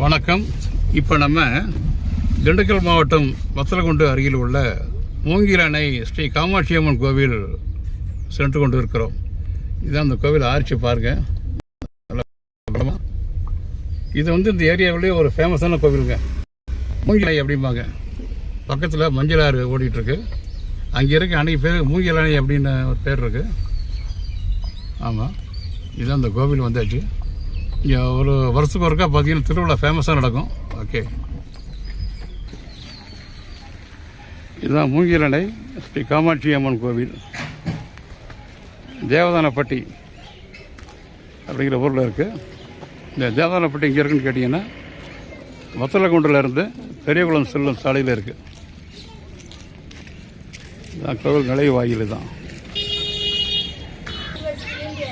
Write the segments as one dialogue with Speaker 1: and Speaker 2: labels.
Speaker 1: வணக்கம். இப்போ நம்ம திண்டுக்கல் மாவட்டம் வத்தலகுண்டு அருகில் உள்ள மூங்கில் அணை ஸ்ரீ காமாட்சி அம்மன் கோவில் சென்று கொண்டு இருக்கிறோம். இதுதான் அந்த கோவில் ஆர்ச்சி பாருங்கள். இது இந்த ஏரியாவிலேயே ஒரு ஃபேமஸான கோவிலுங்க. மூங்கில் அணை அப்படிம்பாங்க. பக்கத்தில் மஞ்சள் ஆறு ஓடிட்டுருக்கு. அங்கே இருக்க அணை பேர் மூங்கில் அணை அப்படின்னு ஒரு பேர் இருக்குது. ஆமாம், இதுதான் அந்த கோவில் வந்தாச்சு. இங்கே ஒரு வருஷத்துக்கு ஒருக்கா பார்த்தீங்கன்னா திருவிழா ஃபேமஸாக நடக்கும். ஓகே, இதுதான் மூங்கில் அணை ஸ்ரீ காமாட்சி அம்மன் கோவில். தேவதானப்பட்டி அப்படிங்கிற ஊரில் இருக்குது. இந்த தேவதானப்பட்டி இங்கே இருக்குன்னு கேட்டிங்கன்னா வத்தலகுண்டிலேருந்து பெரியகுளம் செல்லும் சாலையில் இருக்குது. இதுதான் கோவில் நுழைவாயில்.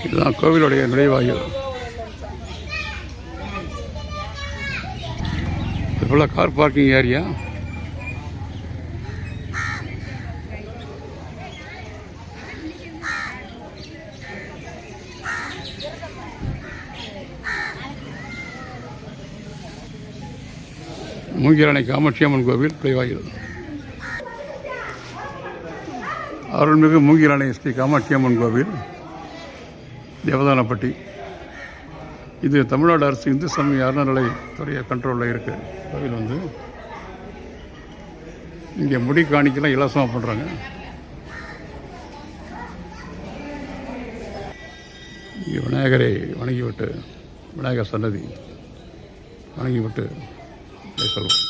Speaker 1: இதுதான் கோவிலுடைய நுழைவாயில். இது ஃபுல்லாக கார் பார்க்கிங் ஏரியா. மூங்கில் அணை காமாட்சி அம்மன் கோவில் நுழைவாயில். அருள்மிகு மூங்கில் அணை ஸ்ரீ காமாட்சி அம்மன் கோவில் தேவதானப்பட்டி. இது தமிழ்நாடு அரசு இந்து சமய அறநிலைத்துறை கண்ட்ரோலில் இருக்குது. கோவில் இங்கே முடி காணிக்கெல்லாம் இலவசமாக பண்ணுறாங்க. இங்கே விநாயகரை வணங்கிவிட்டு, விநாயகர் சன்னதி வணங்கிவிட்டு சொல்லுவோம்.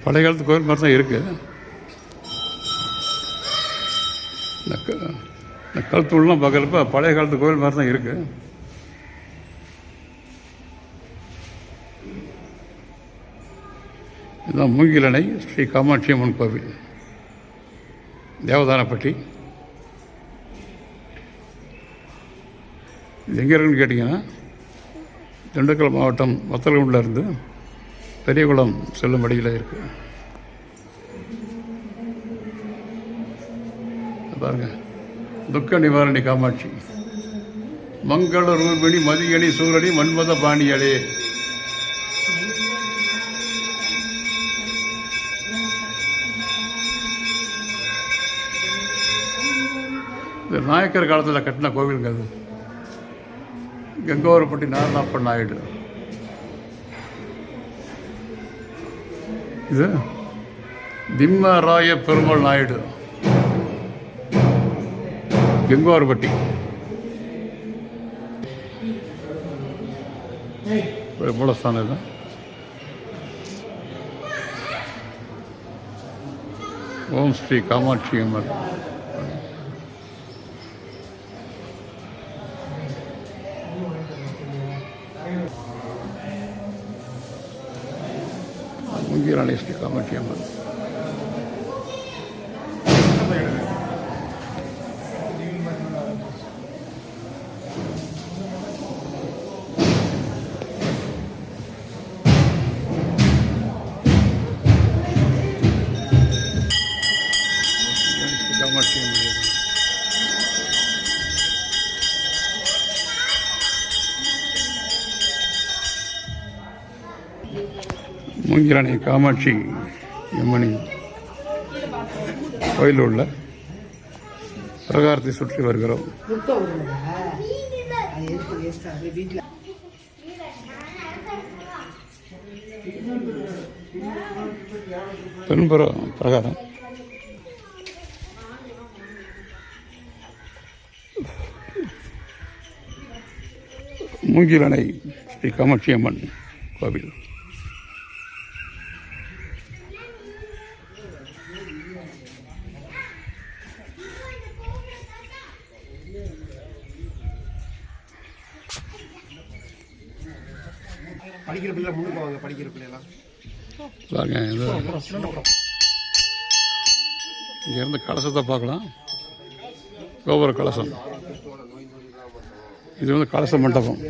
Speaker 1: பழைய காலத்து கோவில் மாதிரி தான் இருக்குது. இந்த கழுத்தூள்லாம் பார்க்குறப்ப பழைய காலத்து கோவில் மாதிரி தான் இருக்குது. இதுதான் மூங்கில் அணை ஸ்ரீ காமாட்சி அம்மன் கோவில் தேவதானப்பட்டி. இது எங்கே இருக்குன்னு கேட்டிங்கன்னா திண்டுக்கல் மாவட்டம் வத்தலகுண்டிலேருந்து பெரியகுளம் செல்லும் வழியில் இருக்குது. பாருங்கள், துக்க நிவாரணி காமாட்சி. மங்கள ரூபிணி மதியணி சூரணி மன்மத பாணியடே. இது நாயக்கர் காலத்தில் கட்டின கோவிலுங்க. அது கங்கோரப்பட்டி நாரணப்ப நாயுடு. இது திம்மராய பெருமாள் நாயுடு, கங்கோரப்பட்டி. மூலஸ்தானம் இது. ஓம் ஸ்ரீ காமாட்சி அம்மன். மூங்கில் அணை ஸ்ரீ காமாட்சி அம்மன். மூங்கில் அணை காமாட்சி அம்மனின் கோயிலில் உள்ள பிரகாரத்தை சுற்றி வருகிறோம். பின்புறம் பிரகாரம். மூங்கில் அணை ஸ்ரீ காமாட்சி அம்மன் கோவில்.
Speaker 2: படிக்கிற பிள்ளை முன்னுக்கு வாங்க. படிக்கிற பிள்ளைலாம்
Speaker 1: பாருங்க. இங்கேருந்து கலசத்தை பார்க்கலாம். கோபுர கலசம். இது கலச மண்டபம்.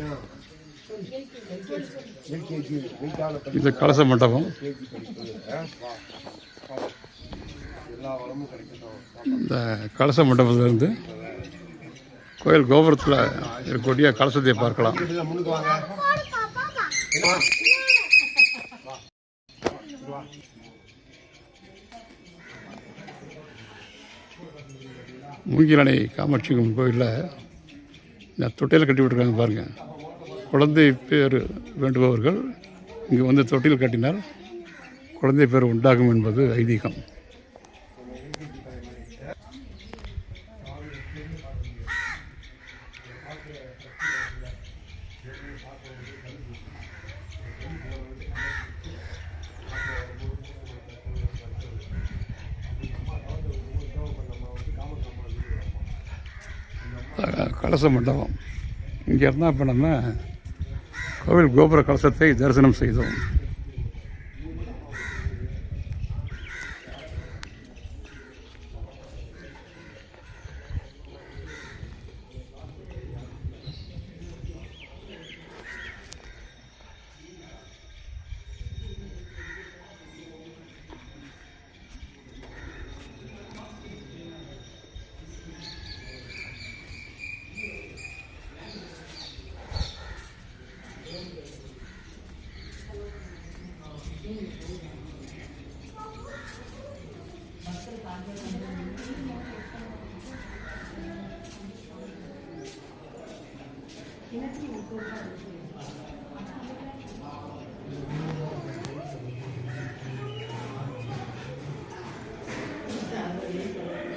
Speaker 2: எல்கேஜி வெயிட்டான படிப்பு
Speaker 1: இது கலச மண்டபம்.
Speaker 2: கேஜி படிப்பு எல்லா வளமும் கிடைக்கணும்.
Speaker 1: இந்த கலச மண்டபத்திலிருந்து கோயில் கோபுரத்தில் இருக்கக்கூடிய கலசத்தை பார்க்கலாம்.
Speaker 2: முன்னுக்கு வாங்க.
Speaker 1: மூங்கிலணை காமாட்சி அம்மன் கோயிலில் இந்த தொட்டியில் கட்டி விட்டுருக்காங்க பாருங்கள். குழந்தை பேர் வேண்டுபவர்கள் இங்கே வந்து தொட்டில் கட்டினால் குழந்தை பேர் உண்டாகும் என்பது ஐதீகம். கலச மண்டபம் இங்கே இருந்தால் இப்போ நம்ம கோவில் கோபுர கலசத்தை தரிசனம் செய்தோம்.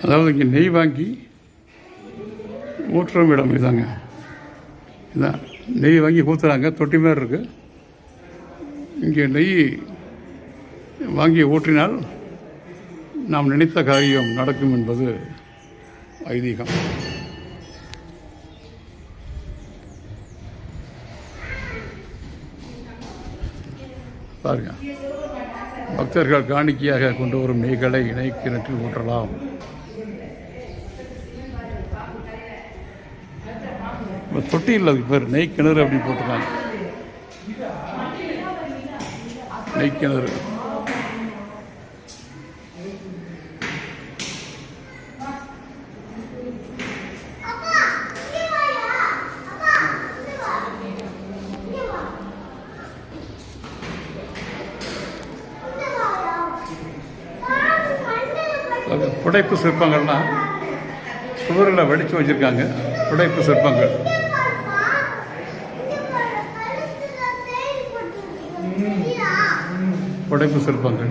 Speaker 1: அதாவது இங்கே நெய் வாங்கி ஊற்றுற இடம் இதாங்க. இதான் நெய் வாங்கி ஊற்றுறாங்க. தொட்டி மாதிரி இருக்குது. இங்கே நெய் வாங்கி ஊற்றினால் நாம் நினைத்த காரியம் நடக்கும் என்பது ஐதீகம். பாருங்க, பக்தர்கள் காணிக்கையாக கொண்டு வரும் நெய்களை இணை கிணற்றில் ஊற்றலாம். தொட்டி இல்லை, அதுக்கு பேர் நெய் கிணறு அப்படின்னு போட்டிருக்காங்க. நெய் கிணறு. புடைப்பு சிற்பங்கள்லாம் சுவரில் வடித்து வச்சுருக்காங்க. புடைப்பு சிற்பங்கள். புடைப்பு சிற்பங்கள்.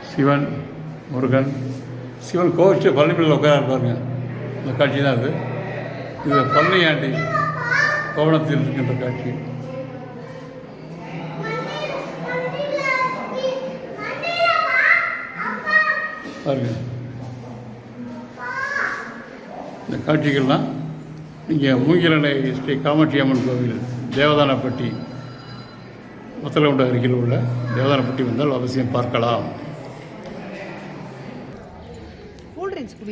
Speaker 1: சிவன், முருகன். சிவன் கோவிச்சு பழனிமலையில் உட்கார பாருங்க. இந்த காட்சி தான் அது. இது பழனியாண்டி கோவணத்தில் இருக்கின்ற காட்சி. பாருங்க, இந்த காட்சிகள்லாம் இங்கே மூங்கிலணை ஸ்ரீ காமாட்சி அம்மன் கோவில் தேவதானப்பட்டி மத்தலகுண்டு அருகில் உள்ள தேவதானப்பட்டி வந்தால் அவசியம் பார்க்கலாம்.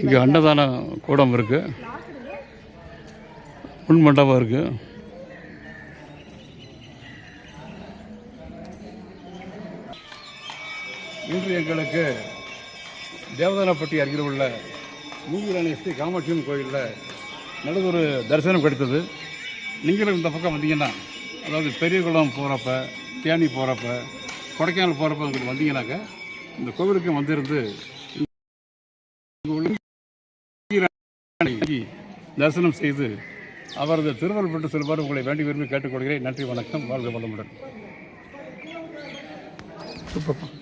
Speaker 1: இங்கே அன்னதான கூடம் இருக்குது. முன் மண்டபம் இருக்குது. இன்று எங்களுக்கு தேவதானப்பட்டி அருகில் உள்ள மூங்கிலணை ஸ்ரீ காமாட்சி அம்மன் கோயிலில் நல்லதொரு தரிசனம் கிடைத்தது. நீங்களும் இந்த பக்கம் வந்தீங்கன்னா, அதாவது பெரியகுளம் போகிறப்ப, தேனி போகிறப்ப, கொடைக்கானல் போகிறப்ப உங்களுக்கு வந்தீங்கன்னாக்க இந்த கோவிலுக்கு வந்திருந்து தரிசனம் செய்து அவரது திருவருள் பெற்று செல்வார் உங்களை வேண்டி விரும்பி கேட்டுக்கொள்கிறேன். நன்றி, வணக்கம், வாழ்க வளமுடன். சூப்பர்.